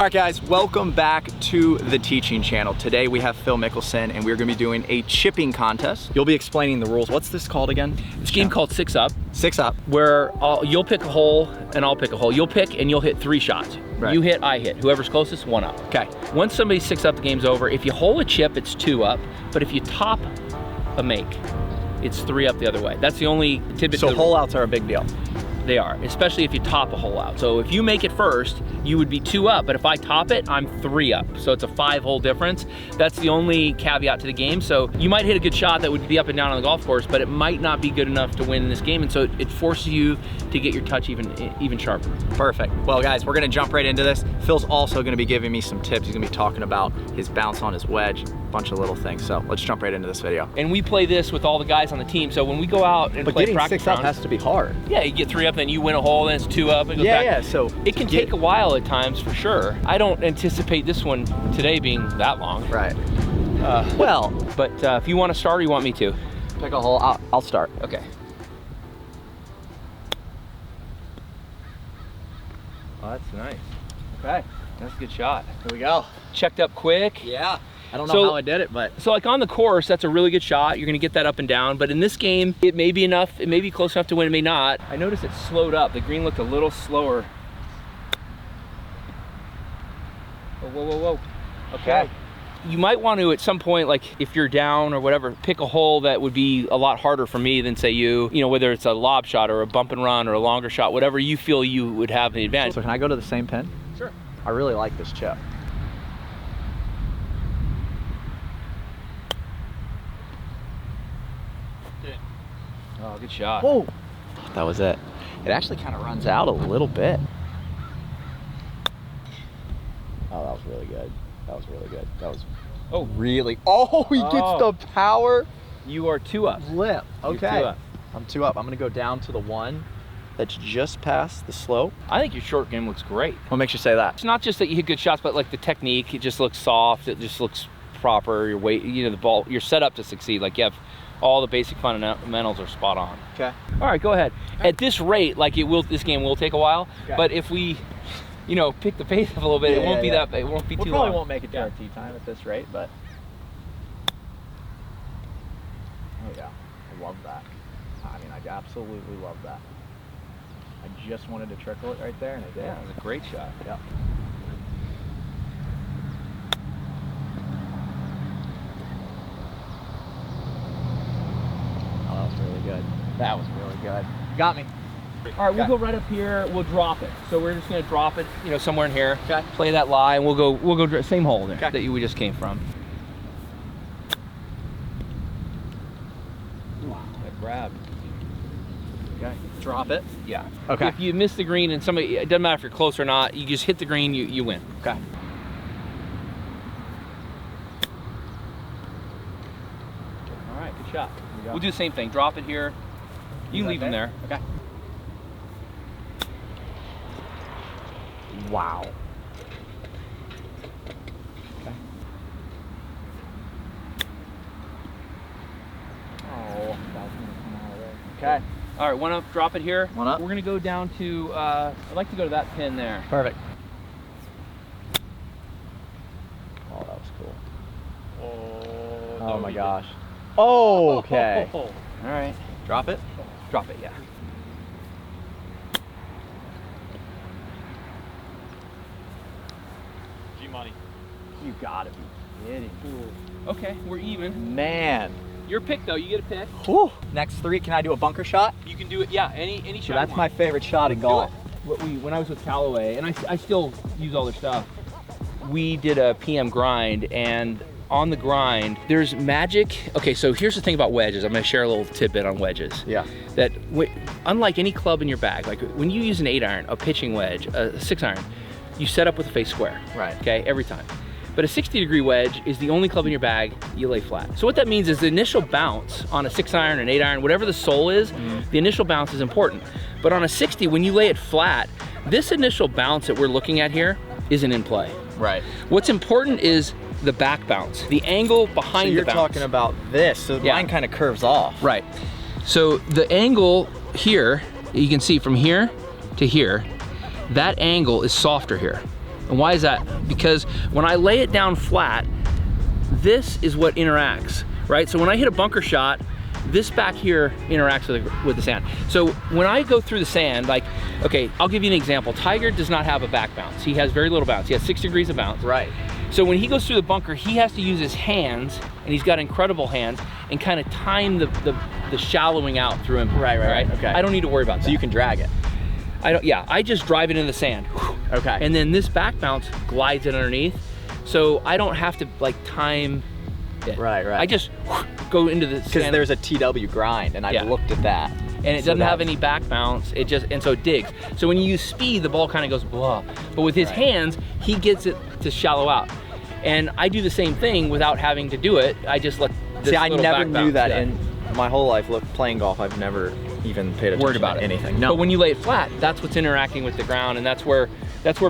All right guys, welcome back to the teaching channel. Today we have Phil Mickelson and we're gonna be doing a chipping contest. You'll be explaining the rules. What's this called again? It's a game called 6 Up. 6 Up. Where you'll pick a hole and I'll pick a hole. You'll pick and you'll hit 3 shots. Right. You hit, I hit. Whoever's closest, 1 up. Okay. Once somebody's 6 up, the game's over. If you hole a chip, it's 2 up. But if you top a make, it's 3 up the other way. That's the only tidbit. So hole outs are a big deal. They are, especially if you top a hole out. So if you make it first, you would be 2 up, but if I top it, I'm 3 up. So it's a 5-hole difference. That's the only caveat to the game. So you might hit a good shot that would be up and down on the golf course, but it might not be good enough to win in this game. And so it forces you to get your touch even sharper. Perfect. Well guys, we're gonna jump right into this. Phil's also gonna be giving me some tips. He's gonna be talking about his bounce on his wedge, a bunch of little things. So let's jump right into this video. And we play this with all the guys on the team. So when we go out and But play getting practice 6 up rounds, has to be hard. yeah, you get 3 up, then you win a hole, then it's 2 up, and it goes back. Yeah, so it can take a while at times for sure. I don't anticipate this one today being that long. Right. Well, but if you want to start or you want me to? pick a hole. I'll start. Okay. Oh, that's nice. Okay. That's a good shot. Here we go. Checked up quick. Yeah. I don't know So- how I did it, but So like on the course, that's a really good shot. You're gonna get that up and down, but in this game, it may be enough, it may be close enough to win, it may not. I noticed it slowed up. The green looked a little slower. Whoa, whoa, whoa, whoa. Okay. You might want to, at some point, like if you're down or whatever, pick a hole that would be a lot harder for me than say you know, whether it's a lob shot or a bump and run or a longer shot, whatever you feel you would have the advantage. So can I go to the same pin? Sure. I really like this chip. Oh, good shot. Whoa. That was it. It actually kind of runs out a little bit. Oh, that was really good. That was really good. That was really. Oh, he gets the power. You are 2 up. Lip. You're Okay. 2 up. I'm 2 up. I'm going to go down to the one that's just past the slope. I think your short game looks great. What makes you say that? It's not just that you hit good shots, but like the technique, it just looks soft, it just looks proper, your weight, you know, the ball, you're set up to succeed. Like you have all the basic fundamentals are spot on. Okay. All right, go ahead. At this rate, like this game will take a while, but if we, you know, pick the pace up a little bit, it won't be that, it won't be too long. We probably won't make it to our tee time at this rate, but. Oh yeah, I love that. I mean, I absolutely love that. I just wanted to trickle it right there, and I did. Yeah, it was a great shot. Yeah. Oh, that was really good. That was really good. Got me. All right, we'll go right up here. We'll drop it. So we're just gonna drop it, you know, somewhere in here. Okay. Play that lie, and we'll go same hole there that we just came from. Ooh, that grab. Okay. Drop it. Yeah. Okay. If you miss the green and somebody, it doesn't matter if you're close or not, you just hit the green, you win. Okay. All right, good shot. We'll do the same thing. Drop it here. You can leave them there. Okay. Wow. Okay. Oh, that was gonna come out of there. Okay. All right, 1 up, drop it here. 1 up. We're gonna go down to, I'd like to go to that pin there. Perfect. Oh, that was cool. Oh my gosh. Oh, okay. All right. Drop it. Drop it, yeah. G-money. You gotta be kidding. Okay, we're even. Man. Your pick though, you get a pick. Whew. Next 3, can I do a bunker shot? You can do it, yeah, any shot. So that's my favorite shot in golf. When I was with Callaway, and I still use all their stuff, we did a PM grind, and on the grind, there's magic. Okay, so here's the thing about wedges. I'm gonna share a little tidbit on wedges. Yeah. That unlike any club in your bag, like when you use an 8-iron, a pitching wedge, a 6-iron, you set up with a face square. Right. Okay, every time. But a 60-degree wedge is the only club in your bag you lay flat. So what that means is the initial bounce on a 6-iron, an 8-iron, whatever the sole is, the initial bounce is important. But on a 60, when you lay it flat, this initial bounce that we're looking at here isn't in play. Right. What's important is the back bounce, the angle behind the bounce. So you're talking about this, so mine kind of curves off. Right. So the angle here, you can see from here to here, that angle is softer here. And why is that? Because when I lay it down flat, this is what interacts, right? So when I hit a bunker shot, this back here interacts with the sand. So when I go through the sand, like, okay, I'll give you an example. Tiger does not have a back bounce. He has very little bounce. He has 6 degrees of bounce. Right. So when he goes through the bunker, he has to use his hands, and he's got incredible hands, and kind of time the shallowing out through him. Right. Okay. I don't need to worry about that. So you can drag it. I just drive it in the sand. Okay. And then this back bounce glides it underneath. So I don't have to like time it. Right. I just go into the sand. Because there's a TW grind, and I've looked at that. And it doesn't have any back bounce. And so it digs. So when you use speed, the ball kind of goes blah. But with his hands, he gets it to shallow out. And I do the same thing without having to do it. I just let this See, I little never back knew bounce that do in my whole life. Look, playing golf, I've never even paid attention worried about to it. anything. No. But when you lay it flat, that's what's interacting with the ground, and that's where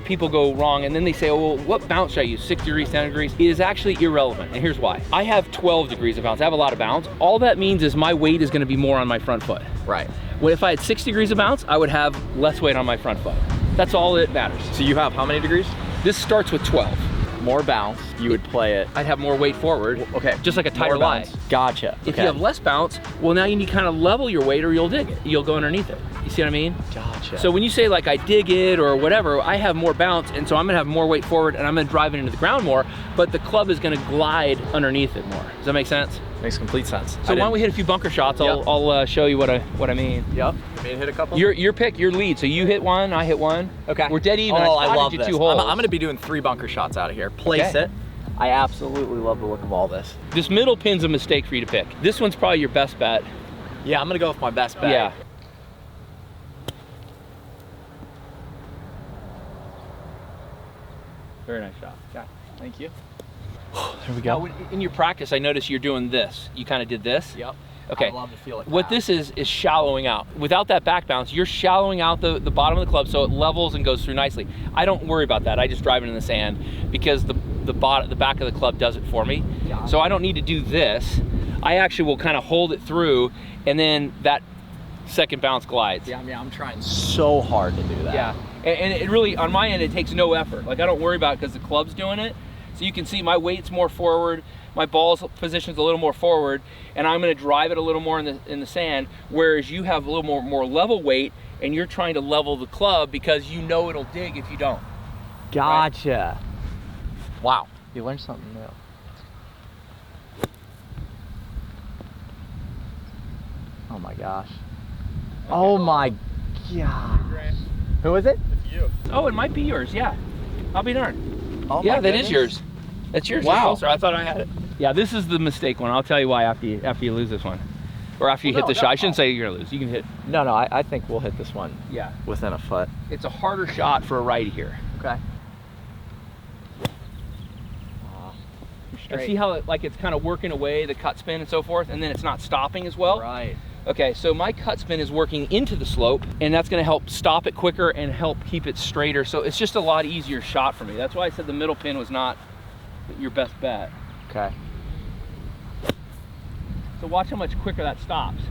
people go wrong. And then they say, oh, well, what bounce should I use? 6 degrees, 10 degrees? It is actually irrelevant, and here's why. I have 12 degrees of bounce. I have a lot of bounce. All that means is my weight is gonna be more on my front foot. Right. Well, if I had 6 degrees of bounce, I would have less weight on my front foot. That's all that matters. So you have how many degrees? This starts with 12. More bounce, you would play it. I'd have more weight forward. Okay. Just like a tighter More lie. bounce. Gotcha. If you have less bounce, well, now you need to kind of level your weight or you'll dig it. You'll go underneath it. You see what I mean? Gotcha. So when you say like I dig it or whatever, I have more bounce, and so I'm gonna have more weight forward and I'm gonna drive it into the ground more, but the club is gonna glide underneath it more. Does that make sense? Makes complete sense. So why don't we hit a few bunker shots? I'll show you what I mean. Yep. You mean hit a couple? Your pick, your lead. So you hit one, I hit one. Okay. We're dead even. Oh, I love you this. 2 holes. I'm gonna be doing 3 bunker shots out of here. Place it. I absolutely love the look of all this. This middle pin's a mistake for you to pick. This one's probably your best bet. Yeah, I'm gonna go with my best bet. Yeah. Very nice shot. Okay. Thank you. There we go. Now, in your practice, I noticed you're doing this. You kind of did this. Yep. Okay. I love to feel like what this is shallowing out. Without that back bounce, you're shallowing out the bottom of the club so it levels and goes through nicely. I don't worry about that. I just drive it in the sand because the back of the club does it for me. Yeah. So I don't need to do this. I actually will kind of hold it through, and then that second bounce glides. Yeah, I mean, I'm trying so hard to do that. Yeah, and it really, on my end, it takes no effort. Like, I don't worry about it because the club's doing it. So you can see my weight's more forward, my ball's position's a little more forward, and I'm gonna drive it a little more in the sand, whereas you have a little more level weight, and you're trying to level the club because you know it'll dig if you don't. Gotcha. Right? Wow, you learned something new. Oh my gosh. Oh my gosh. Who is it? It's you. Oh, it might be yours, yeah. I'll be darned. Oh yeah, my that goodness. is yours. That's yours. Wow. I thought I had it. Yeah, this is the mistake one. I'll tell you why after you lose this one. Or after you hit the shot. I shouldn't say you're gonna lose. You can hit. No, I think we'll hit this one. Yeah. Within a foot. It's a harder shot for a righty here. Okay. And see how it's kind of working away, the cut spin and so forth, and then it's not stopping as well? Right. Okay, so my cut spin is working into the slope, and that's gonna help stop it quicker and help keep it straighter. So it's just a lot easier shot for me. That's why I said the middle pin was not your best bet. Okay. So watch how much quicker that stops.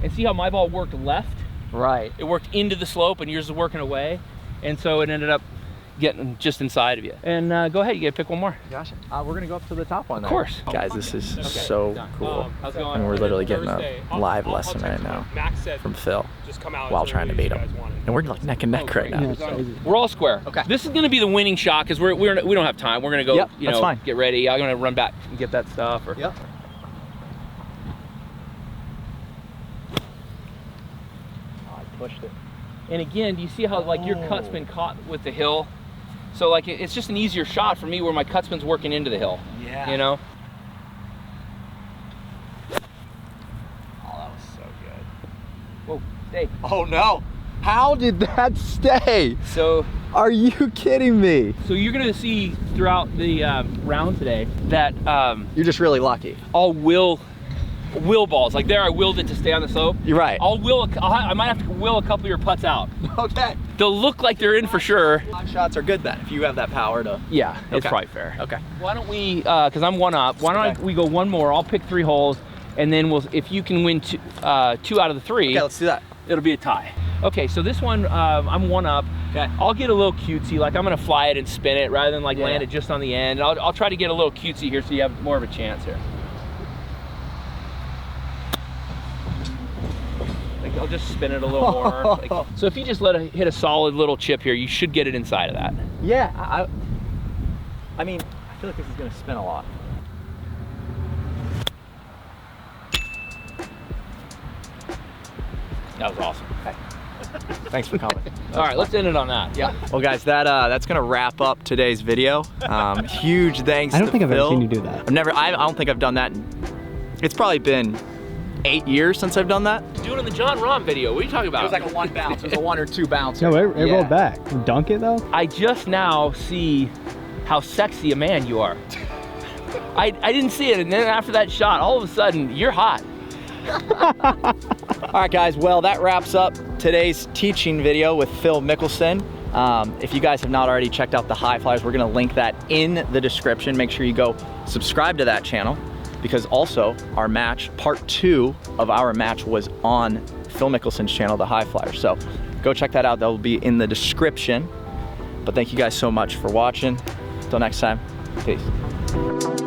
And see how my ball worked left? Right. It worked into the slope and yours is working away. And so it ended up getting just inside of you. And go ahead, you gotta pick one more. Gotcha. We're gonna go up to the top one. Of course. Guys, this is so cool. How's it going? And we're literally getting a live lesson right now from Phil while trying to beat him. And we're like neck and neck right now. We're all square. Okay. This is gonna be the winning shot because we don't have time. We're gonna go, that's fine. get ready. I'm gonna run back and get that stuff. Or, Yep. Oh, I pushed it. And again, do you see how your cut's been caught with the hill? So it's just an easier shot for me where my cut spin's working into the hill. Yeah. You know? Oh, that was so good. Whoa, stay. Oh no! How did that stay? So Are you kidding me? So you're gonna see throughout the round today that You're just really lucky. I'll will balls. Like there, I willed it to stay on the slope. You're right. I might have to will a couple of your putts out. Okay. They'll look like they're in for sure. 5 shots are good then, if you have that power to... Yeah, it's Okay. probably fair. Okay. Why don't we, because I'm 1 up, why don't we go one more? I'll pick 3 holes, and then if you can win 2 out of the 3, Okay, let's do that. it'll be a tie. Okay, so this one, I'm 1 up. Okay. I'll get a little cutesy, like I'm gonna fly it and spin it rather than like land it just on the end. I'll try to get a little cutesy here so you have more of a chance here. Like I'll just spin it a little more. Like, so if you just hit a solid little chip here, you should get it inside of that. Yeah, I mean, I feel like this is gonna spin a lot. That was awesome. Okay. Thanks for coming. All right, let's end it on that. Yeah. Well, guys, that's gonna wrap up today's video. Huge thanks. I don't think I've Phil. ever seen you do that. I don't think I've done that. It's probably been 8 years since I've done that. Do it in the John Rahm video. What are you talking about? It was like a 1 bounce. It was a 1 or 2 bounce. No, it rolled back. Dunk it though? I just now see how sexy a man you are. I didn't see it, and then after that shot, all of a sudden, you're hot. All right, guys, well, that wraps up today's teaching video with Phil Mickelson. If you guys have not already checked out the High Flyers, we're gonna link that in the description. Make sure you go subscribe to that channel, because also our match, part 2 of our match, was on Phil Mickelson's channel, the High Flyers. So go check that out. That will be in the description. But thank you guys so much for watching. Until next time, peace.